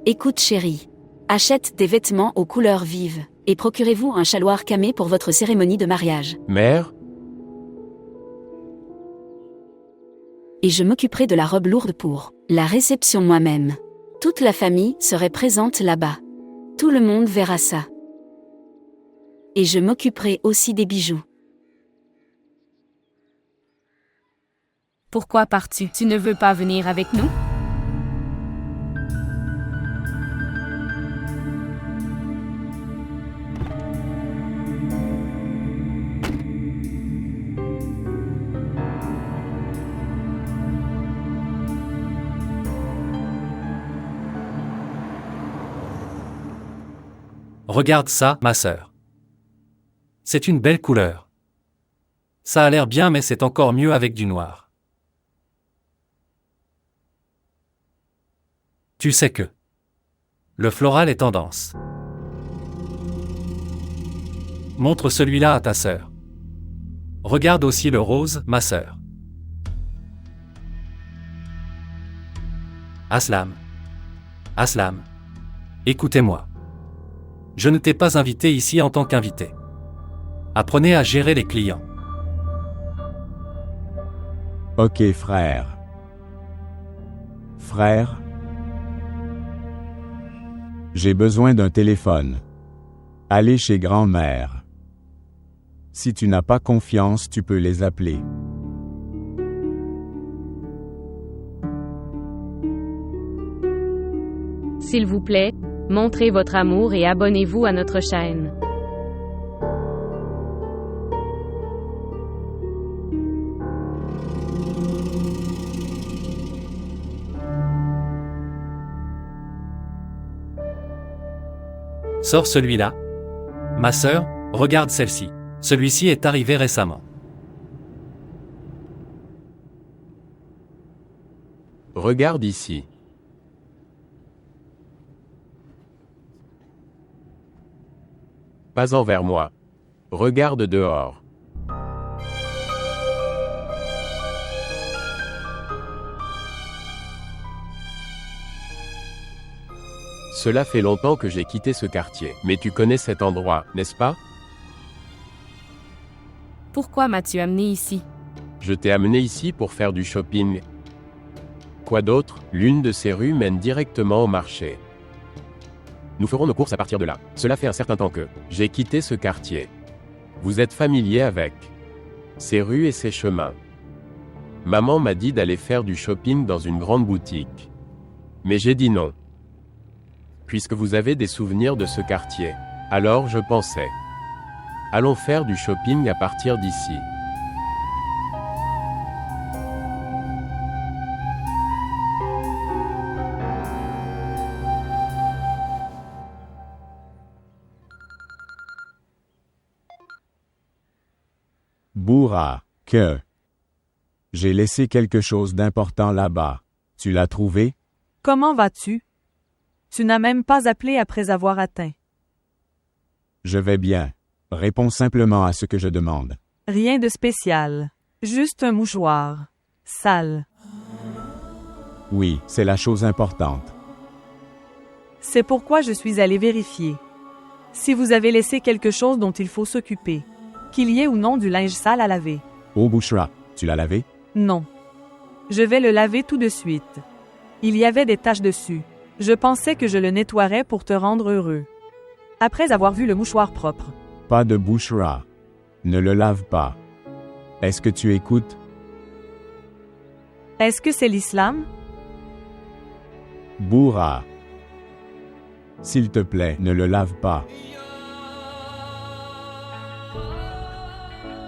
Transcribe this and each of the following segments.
Écoute chérie. Achète des vêtements aux couleurs vives, et procurez-vous un chaloir camé pour votre cérémonie de mariage. Mère? Et je m'occuperai de la robe lourde pour la réception moi-même. Toute la famille serait présente là-bas. Tout le monde verra ça. Et je m'occuperai aussi des bijoux. Pourquoi pars-tu? Tu ne veux pas venir avec nous? Regarde ça, ma sœur. C'est une belle couleur. Ça a l'air bien mais c'est encore mieux avec du noir. Tu sais que le floral est tendance. Montre celui-là à ta sœur. Regarde aussi le rose, ma sœur. Aslam. Aslam. Écoutez-moi. Je ne t'ai pas invité ici en tant qu'invité. Apprenez à gérer les clients. Ok frère. Frère? J'ai besoin d'un téléphone. Allez chez grand-mère. Si tu n'as pas confiance, tu peux les appeler. S'il vous plaît, montrez votre amour et abonnez-vous à notre chaîne. Sors celui-là. Ma sœur, regarde celle-ci. Celui-ci est arrivé récemment. Regarde ici. Pas envers moi. Regarde dehors. Cela fait longtemps que j'ai quitté ce quartier. Mais tu connais cet endroit, n'est-ce pas? Pourquoi m'as-tu amené ici? Je t'ai amené ici pour faire du shopping. Quoi d'autre? L'une de ces rues mène directement au marché. Nous ferons nos courses à partir de là. Cela fait un certain temps que j'ai quitté ce quartier. Vous êtes familier avec ces rues et ces chemins. Maman m'a dit d'aller faire du shopping dans une grande boutique. Mais j'ai dit non. Puisque vous avez des souvenirs de ce quartier, alors je pensais. Allons faire du shopping à partir d'ici. Bourra, que j'ai laissé quelque chose d'important là-bas. Tu l'as trouvé? Comment vas-tu? Tu n'as même pas appelé après avoir atteint. Je vais bien. Réponds simplement à ce que je demande. Rien de spécial. Juste un mouchoir. Sale. Oui, c'est la chose importante. C'est pourquoi je suis allé vérifier. Si vous avez laissé quelque chose dont il faut s'occuper. Qu'il y ait ou non du linge sale à laver. Oh Bouchra, tu l'as lavé? Non. Je vais le laver tout de suite. Il y avait des taches dessus. Je pensais que je le nettoierais pour te rendre heureux. Après avoir vu le mouchoir propre. Pas de Bouchra. Ne le lave pas. Est-ce que tu écoutes? Est-ce que c'est l'islam? Bourra. S'il te plaît, ne le lave pas.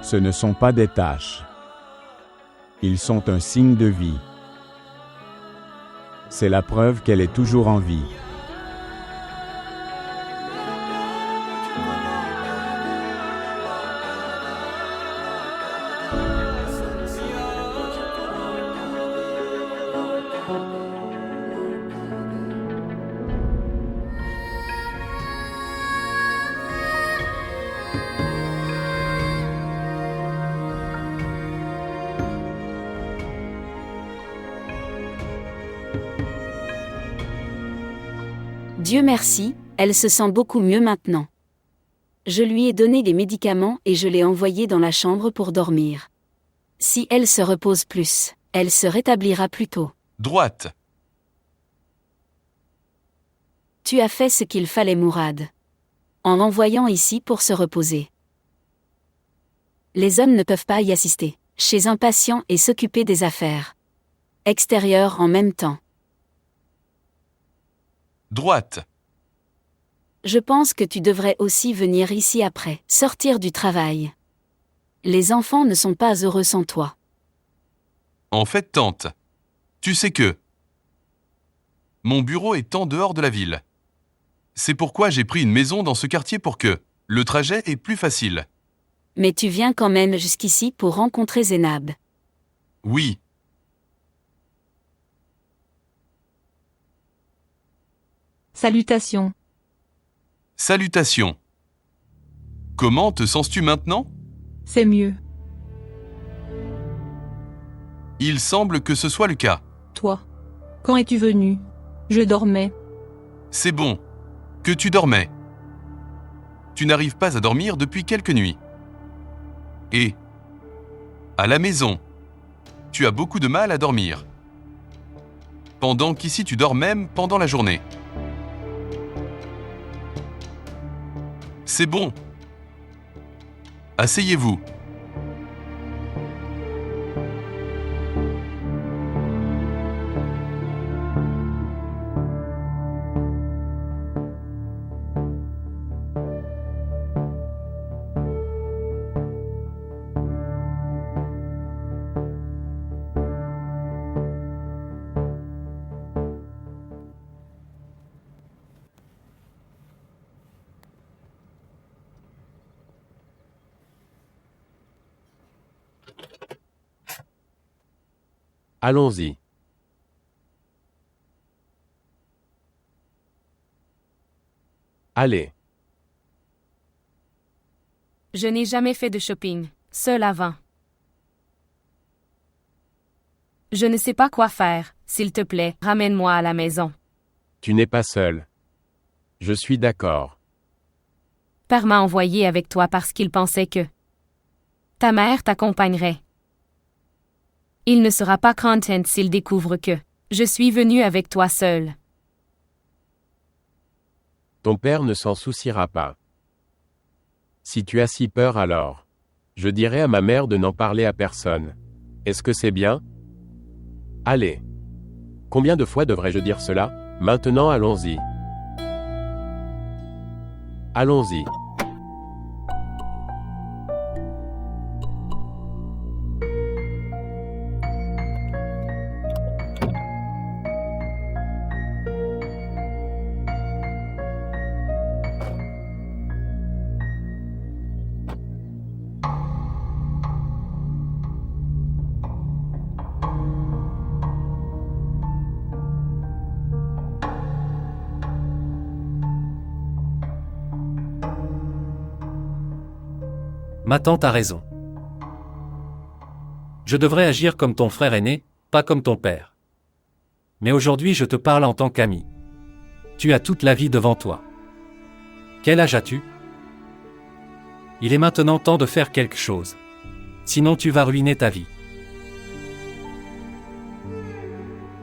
Ce ne sont pas des taches. Ils sont un signe de vie. C'est la preuve qu'elle est toujours en vie. Dieu merci, elle se sent beaucoup mieux maintenant. Je lui ai donné des médicaments et je l'ai envoyée dans la chambre pour dormir. Si elle se repose plus, elle se rétablira plus tôt. Droite. Tu as fait ce qu'il fallait, Mourad. En l'envoyant ici pour se reposer. Les hommes ne peuvent pas y assister, chez un patient et s'occuper des affaires extérieures en même temps. Droite. Je pense que tu devrais aussi venir ici après, sortir du travail. Les enfants ne sont pas heureux sans toi. En fait, tante. Tu sais que mon bureau est en dehors de la ville. C'est pourquoi j'ai pris une maison dans ce quartier pour que le trajet est plus facile. Mais tu viens quand même jusqu'ici pour rencontrer Zénab. Oui. Salutations. Salutations. Comment te sens-tu maintenant? C'est mieux. Il semble que ce soit le cas. Toi. Quand es-tu venu? Je dormais. C'est bon. Que tu dormais. Tu n'arrives pas à dormir depuis quelques nuits. Et à la maison, tu as beaucoup de mal à dormir. Pendant qu'ici tu dors même pendant la journée. C'est bon. Asseyez-vous. Allons-y. Allez. Je n'ai jamais fait de shopping, seul avant. Je ne sais pas quoi faire, s'il te plaît, ramène-moi à la maison. Tu n'es pas seul. Je suis d'accord. Père m'a envoyé avec toi parce qu'il pensait que ta mère t'accompagnerait. Il ne sera pas content s'il découvre que je suis venu avec toi seul. Ton père ne s'en souciera pas. Si tu as si peur alors, je dirai à ma mère de n'en parler à personne. Est-ce que c'est bien? Allez. Combien de fois devrais-je dire cela? Maintenant allons-y. Allons-y. Ma tante a raison. Je devrais agir comme ton frère aîné, pas comme ton père. Mais aujourd'hui je te parle en tant qu'ami. Tu as toute la vie devant toi. Quel âge as-tu? Il est maintenant temps de faire quelque chose. Sinon tu vas ruiner ta vie.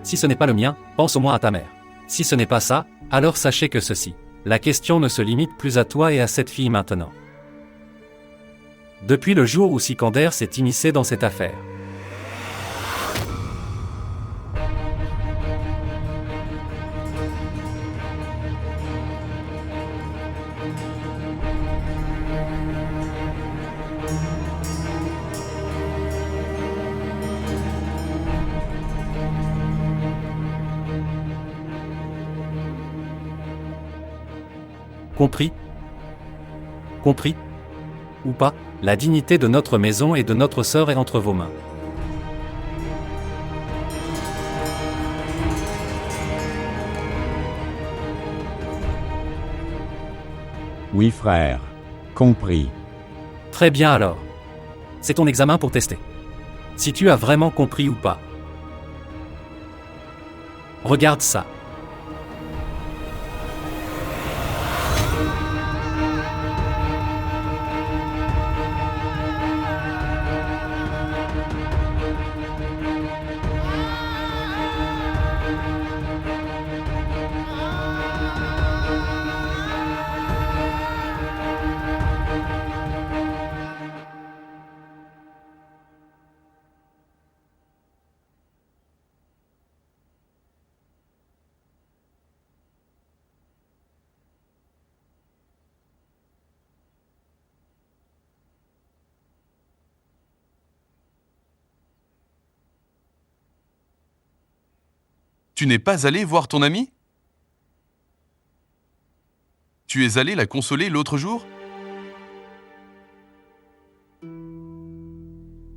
Si ce n'est pas le mien, pense au moins à ta mère. Si ce n'est pas ça, alors sachez que ceci. La question ne se limite plus à toi et à cette fille maintenant. Depuis le jour où Sikander s'est immiscé dans cette affaire. Compris? Compris? Ou pas, la dignité de notre maison et de notre sœur est entre vos mains. Oui frère. Compris. Très bien alors. C'est ton examen pour tester. Si tu as vraiment compris ou pas. Regarde ça. Tu n'es pas allé voir ton amie? Tu es allé la consoler l'autre jour?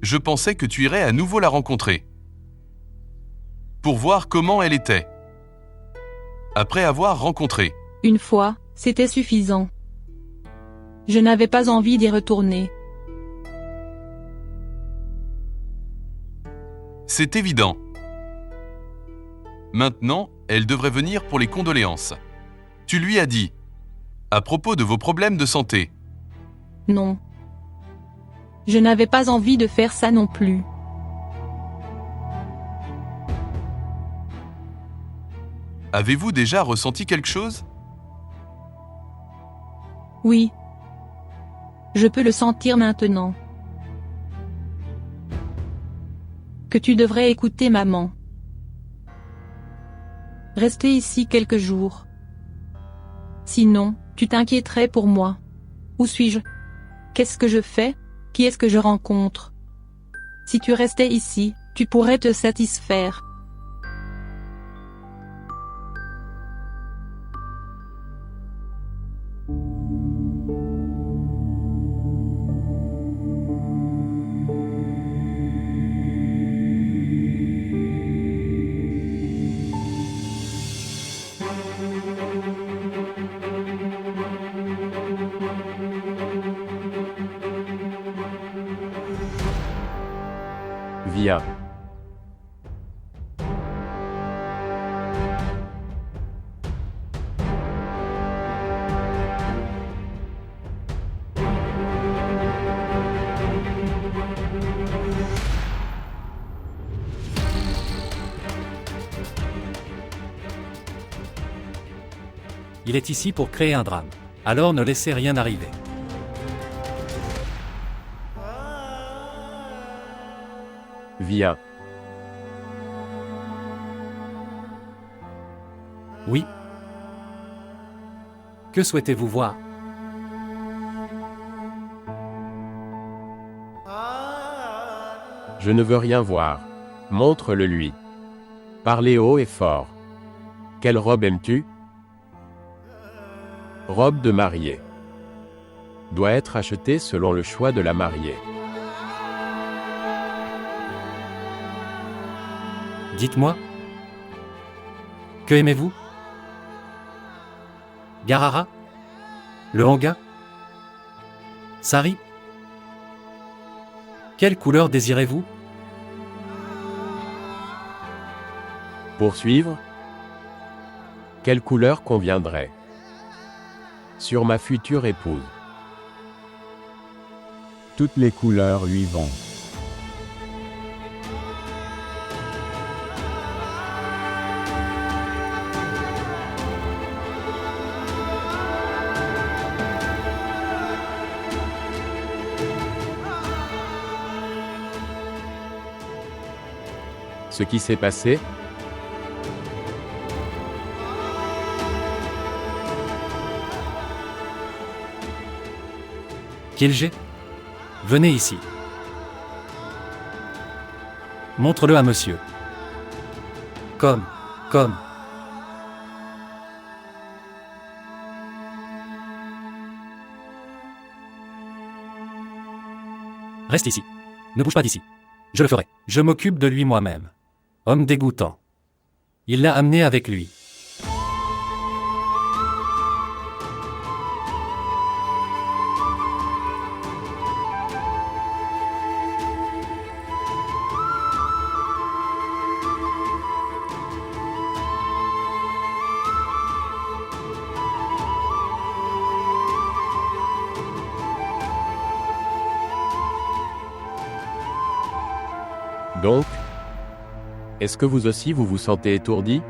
Je pensais que tu irais à nouveau la rencontrer. Pour voir comment elle était. Après avoir rencontré. Une fois, c'était suffisant. Je n'avais pas envie d'y retourner. C'est évident. Maintenant, elle devrait venir pour les condoléances. Tu lui as dit. À propos de vos problèmes de santé. Non. Je n'avais pas envie de faire ça non plus. Avez-vous déjà ressenti quelque chose? Oui. Je peux le sentir maintenant. Que tu devrais écouter maman. Rester ici quelques jours. Sinon, tu t'inquiéterais pour moi. Où suis-je? Qu'est-ce que je fais? Qui est-ce que je rencontre? Si tu restais ici, tu pourrais te satisfaire. Viens. Il est ici pour créer un drame. Alors ne laissez rien arriver. Viens. Oui. Que souhaitez-vous voir? Je ne veux rien voir. Montre-le lui. Parlez haut et fort. Quelle robe aimes-tu? Robe de mariée. Doit être achetée selon le choix de la mariée. Dites-moi. Que aimez-vous? Garara? Le hanga? Sari? Quelle couleur désirez-vous? Poursuivre? Quelle couleur conviendrait? Sur ma future épouse. Toutes les couleurs lui vont. Ce qui s'est passé? Kilgé? Venez ici. Montre-le à monsieur. Comme. Reste ici. Ne bouge pas d'ici. Je le ferai. Je m'occupe de lui moi-même. Homme dégoûtant. Il l'a amené avec lui. Donc, est-ce que vous aussi vous vous sentez étourdi?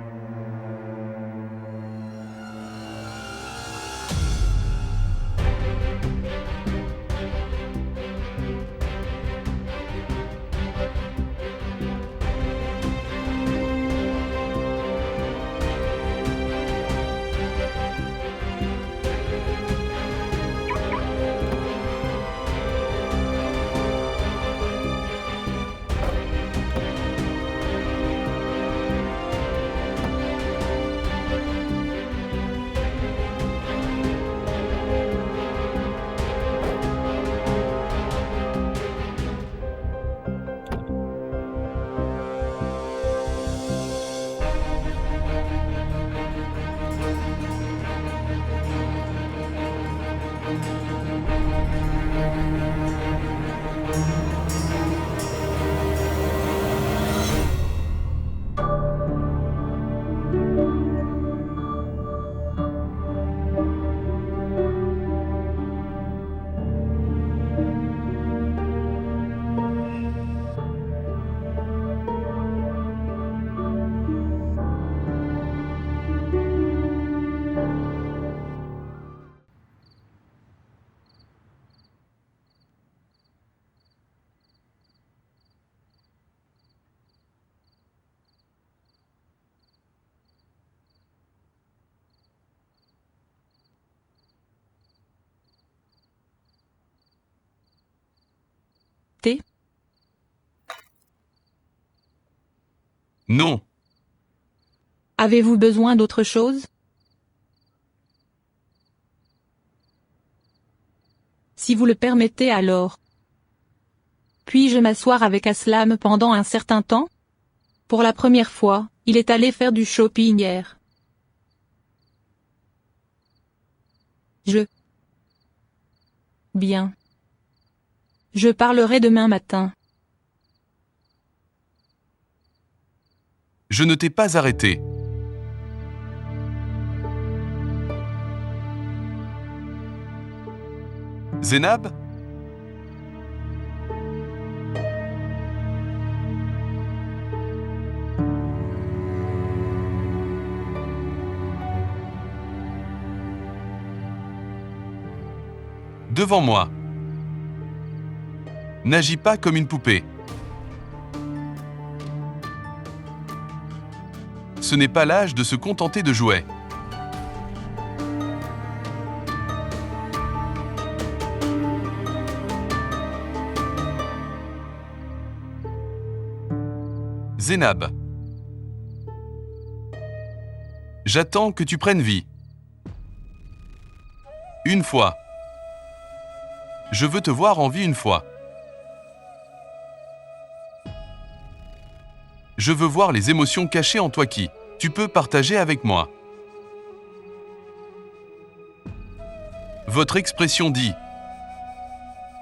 accepté? Non. Avez-vous besoin d'autre chose? Si vous le permettez alors. Puis-je m'asseoir avec Aslam pendant un certain temps? Pour la première fois, il est allé faire du shopping hier. Bien. Je parlerai demain matin. Je ne t'ai pas arrêté. Zénab? Devant moi. N'agis pas comme une poupée. Ce n'est pas l'âge de se contenter de jouets. Zénab. J'attends que tu prennes vie. Une fois. Je veux te voir en vie une fois. Je veux voir les émotions cachées en toi qui tu peux partager avec moi. Votre expression dit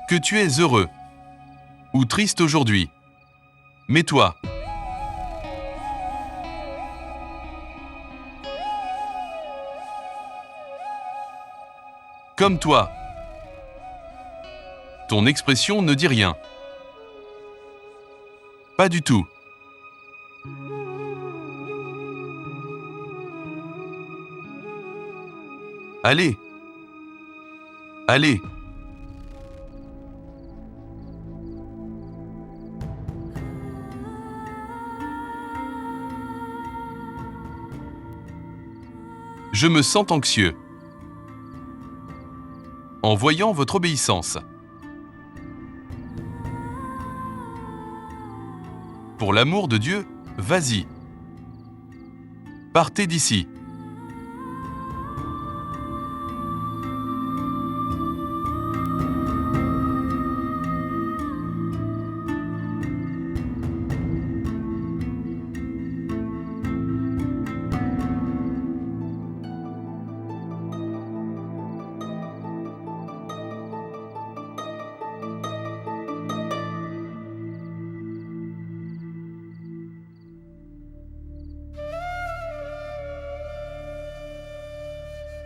que tu es heureux ou triste aujourd'hui. Mais toi, comme toi, ton expression ne dit rien. Pas du tout. Allez. Allez. Je me sens anxieux en voyant votre obéissance. Pour l'amour de Dieu, vas-y. Partez d'ici.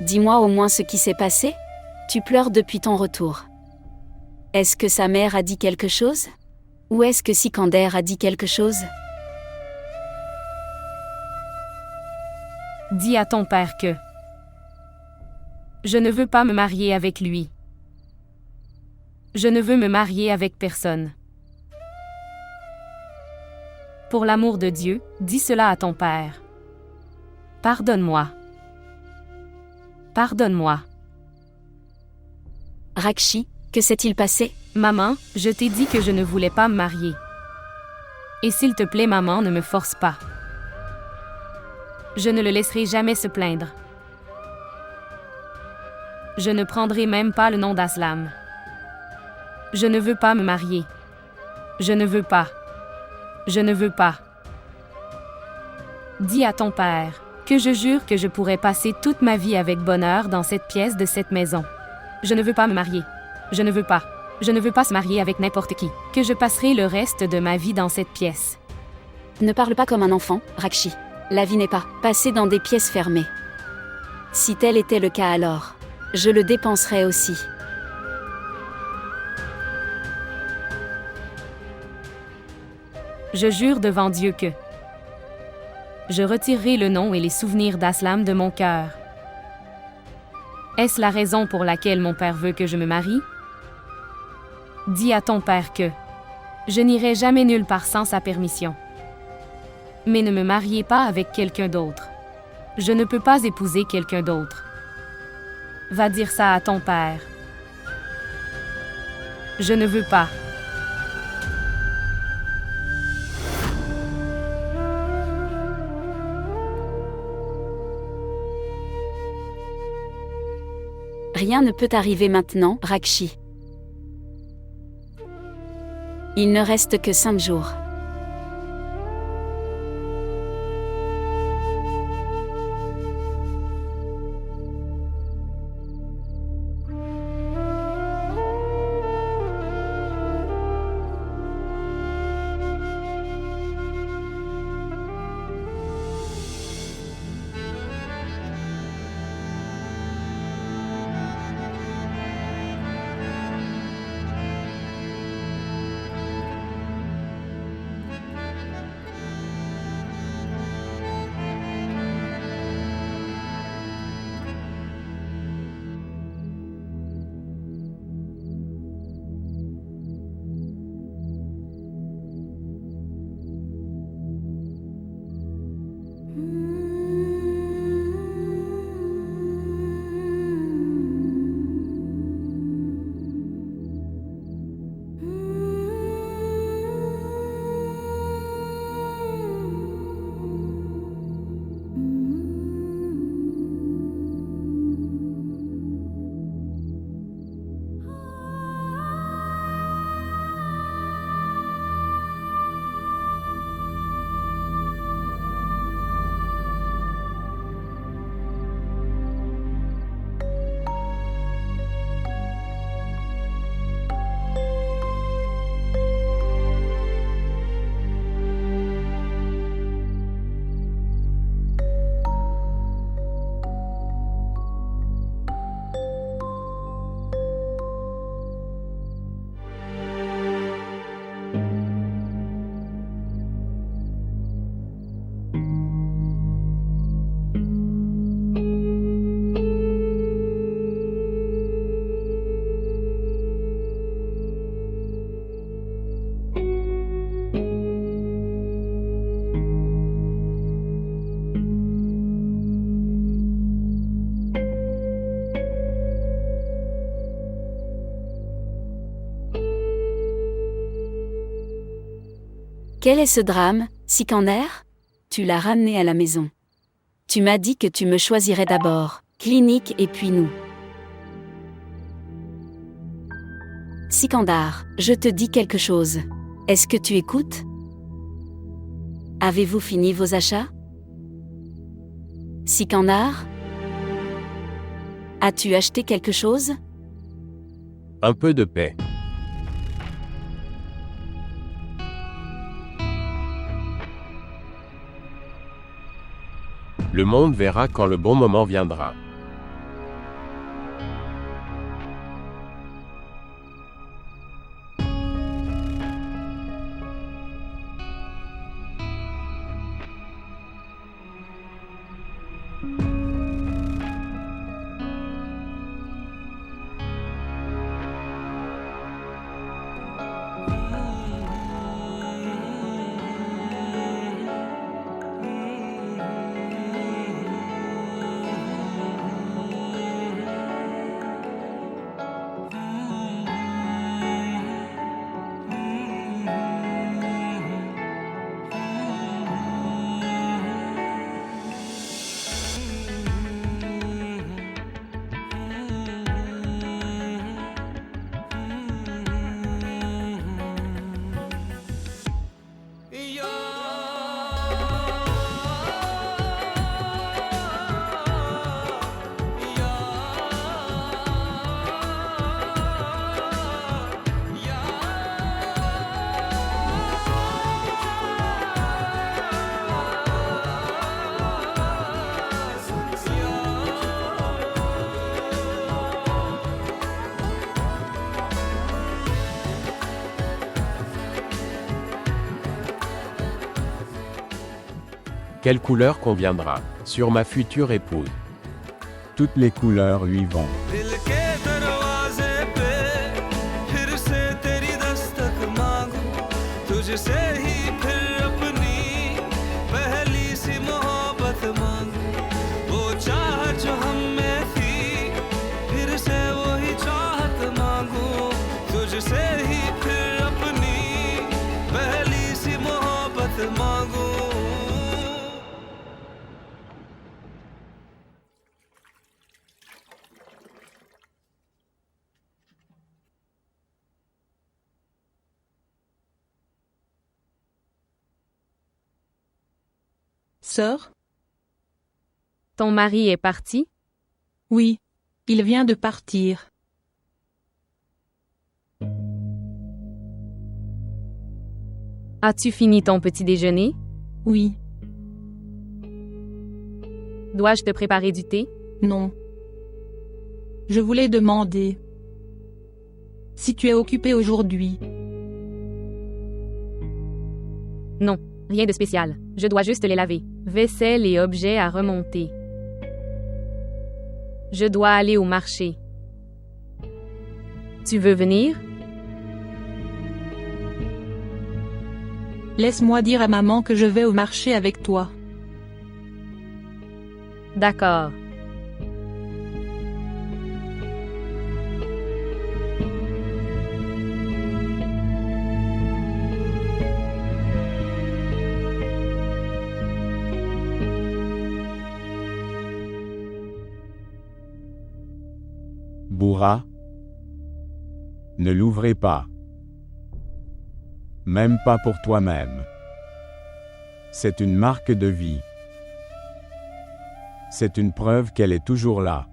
Dis-moi au moins ce qui s'est passé? Tu pleures depuis ton retour. Est-ce que sa mère a dit quelque chose? Ou est-ce que Sikander a dit quelque chose? Dis à ton père que je ne veux pas me marier avec lui. Je ne veux me marier avec personne. Pour l'amour de Dieu, dis cela à ton père. Pardonne-moi. Pardonne-moi. Rakshi, que s'est-il passé? Maman, je t'ai dit que je ne voulais pas me marier. Et s'il te plaît, maman, ne me force pas. Je ne le laisserai jamais se plaindre. Je ne prendrai même pas le nom d'Aslam. Je ne veux pas me marier. Je ne veux pas. Je ne veux pas. Dis à ton père que je jure que je pourrais passer toute ma vie avec bonheur dans cette pièce de cette maison. Je ne veux pas me marier. Je ne veux pas. Je ne veux pas se marier avec n'importe qui. Que je passerai le reste de ma vie dans cette pièce. Ne parle pas comme un enfant, Rakshi. La vie n'est pas passée dans des pièces fermées. Si tel était le cas alors, je le dépenserais aussi. Je jure devant Dieu que je retirerai le nom et les souvenirs d'Aslam de mon cœur. Est-ce la raison pour laquelle mon père veut que je me marie? Dis à ton père que je n'irai jamais nulle part sans sa permission. Mais ne me mariez pas avec quelqu'un d'autre. Je ne peux pas épouser quelqu'un d'autre. Va dire ça à ton père. Je ne veux pas. Rien ne peut arriver maintenant, Rakshi. Il ne reste que 5 jours. Quel est ce drame, Sikander? Tu l'as ramené à la maison. Tu m'as dit que tu me choisirais d'abord, clinique et puis nous. Sikandar, je te dis quelque chose. Est-ce que tu écoutes? Avez-vous fini vos achats? Sikandar? As-tu acheté quelque chose? Un peu de paix. Le monde verra quand le bon moment viendra. Quelle couleur conviendra sur ma future épouse? Toutes les couleurs lui vont. Sœur? Ton mari est parti? Oui. Il vient de partir. As-tu fini ton petit déjeuner? Oui. Dois-je te préparer du thé? Non. Je voulais demander si tu es occupé aujourd'hui. Non, rien de spécial. Je dois juste les laver. Vaisselle et objets à remonter. Je dois aller au marché. Tu veux venir? Laisse-moi dire à maman que je vais au marché avec toi. D'accord. Bourra. Ne l'ouvrez pas. Même pas pour toi-même. C'est une marque de vie. C'est une preuve qu'elle est toujours là.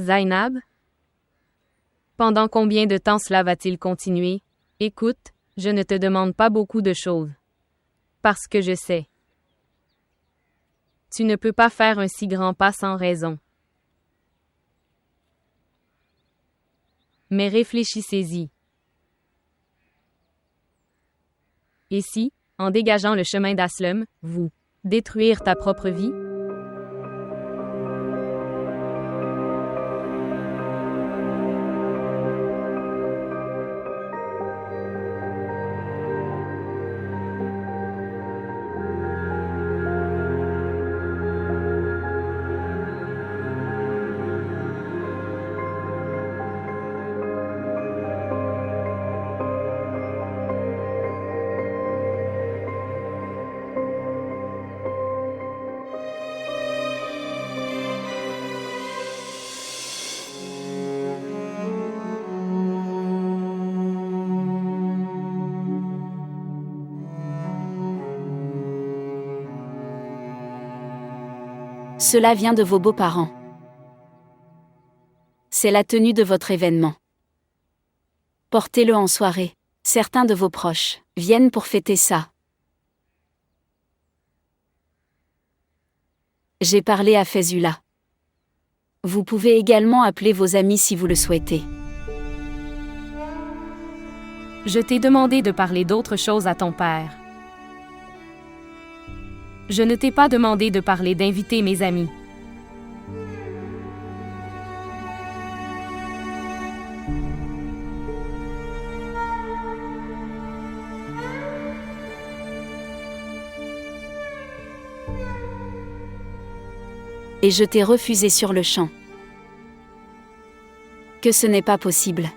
Zainab? Pendant combien de temps cela va-t-il continuer? Écoute, je ne te demande pas beaucoup de choses. Parce que je sais. Tu ne peux pas faire un si grand pas sans raison. Mais réfléchissez-y. Et si, en dégageant le chemin d'Aslum, vous détruire ta propre vie? Cela vient de vos beaux-parents. C'est la tenue de votre événement. Portez-le en soirée. Certains de vos proches viennent pour fêter ça. J'ai parlé à Fezula. Vous pouvez également appeler vos amis si vous le souhaitez. Je t'ai demandé de parler d'autre chose à ton père. Je ne t'ai pas demandé de parler d'inviter mes amis. Et je t'ai refusé sur le champ. Que ce n'est pas possible.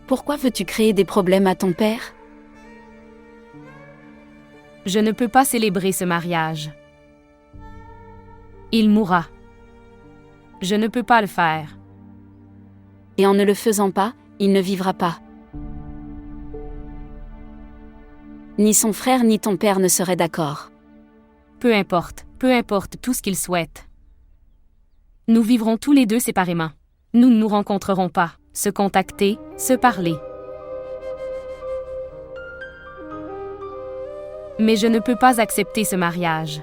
Pourquoi veux-tu créer des problèmes à ton père? Je ne peux pas célébrer ce mariage. Il mourra. Je ne peux pas le faire. Et en ne le faisant pas, il ne vivra pas. Ni son frère ni ton père ne seraient d'accord. Peu importe tout ce qu'il souhaite. Nous vivrons tous les deux séparément. Nous ne nous rencontrerons pas, se contacter, se parler. Mais je ne peux pas accepter ce mariage.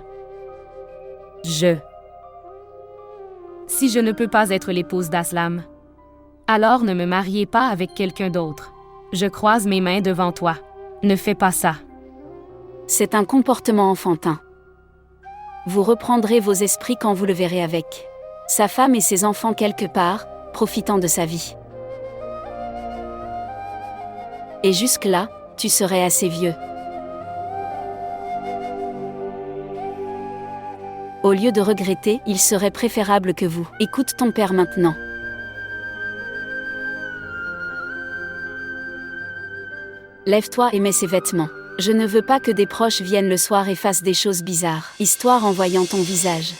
Si je ne peux pas être l'épouse d'Aslam, alors ne me mariez pas avec quelqu'un d'autre. Je croise mes mains devant toi. Ne fais pas ça. C'est un comportement enfantin. Vous reprendrez vos esprits quand vous le verrez avec sa femme et ses enfants quelque part, profitant de sa vie. Et jusque-là, tu serais assez vieux. Au lieu de regretter, il serait préférable que vous écoute ton père maintenant. Lève-toi et mets ses vêtements. Je ne veux pas que des proches viennent le soir et fassent des choses bizarres, histoire en voyant ton visage.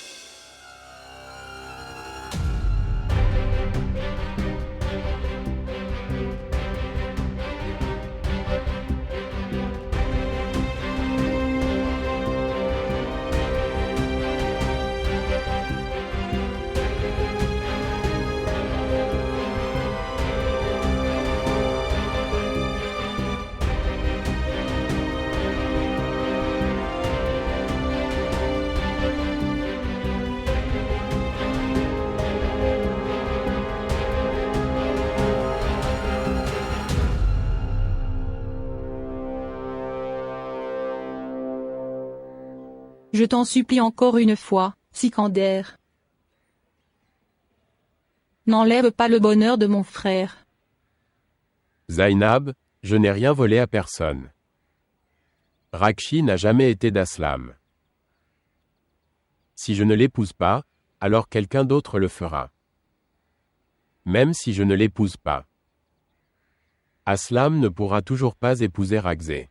Je t'en supplie encore une fois, Sikander. N'enlève pas le bonheur de mon frère. Zainab, je n'ai rien volé à personne. Rakshi n'a jamais été d'Aslam. Si je ne l'épouse pas, alors quelqu'un d'autre le fera. Même si je ne l'épouse pas. Aslam ne pourra toujours pas épouser Rakzé.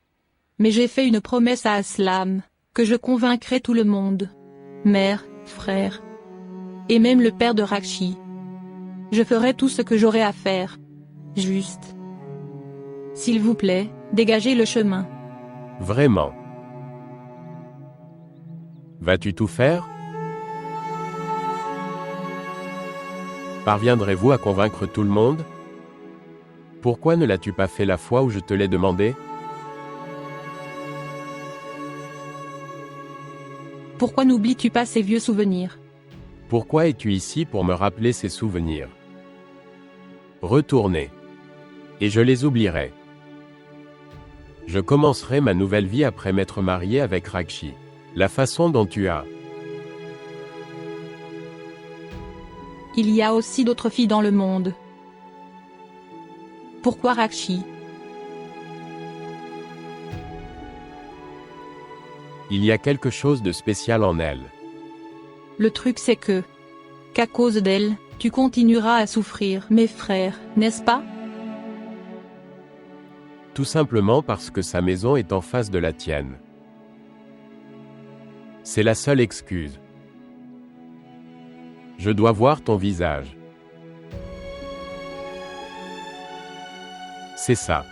Mais j'ai fait une promesse à Aslam, que je convaincrai tout le monde. Mère, frère. Et même le père de Rakshi. Je ferai tout ce que j'aurai à faire. Juste. S'il vous plaît, dégagez le chemin. Vraiment. Vas-tu tout faire? Parviendrez-vous à convaincre tout le monde? Pourquoi ne l'as-tu pas fait la fois où je te l'ai demandé? Pourquoi n'oublies-tu pas ces vieux souvenirs? Pourquoi es-tu ici pour me rappeler ces souvenirs? Retournez. Et je les oublierai. Je commencerai ma nouvelle vie après m'être marié avec Rakshi. La façon dont tu as. Il y a aussi d'autres filles dans le monde. Pourquoi Rakshi? Il y a quelque chose de spécial en elle. Le truc c'est qu'à cause d'elle, tu continueras à souffrir, mes frères, n'est-ce pas? Tout simplement parce que sa maison est en face de la tienne. C'est la seule excuse. Je dois voir ton visage. C'est ça.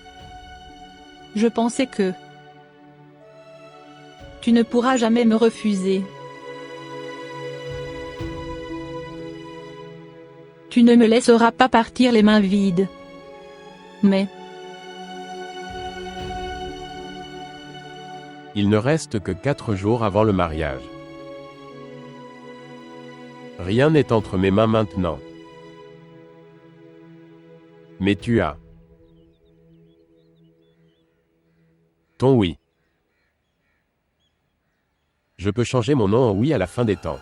Je pensais que tu ne pourras jamais me refuser. Tu ne me laisseras pas partir les mains vides. Mais il ne reste que 4 jours avant le mariage. Rien n'est entre mes mains maintenant. Mais tu as ton oui. Je peux changer mon nom en oui à la fin des temps.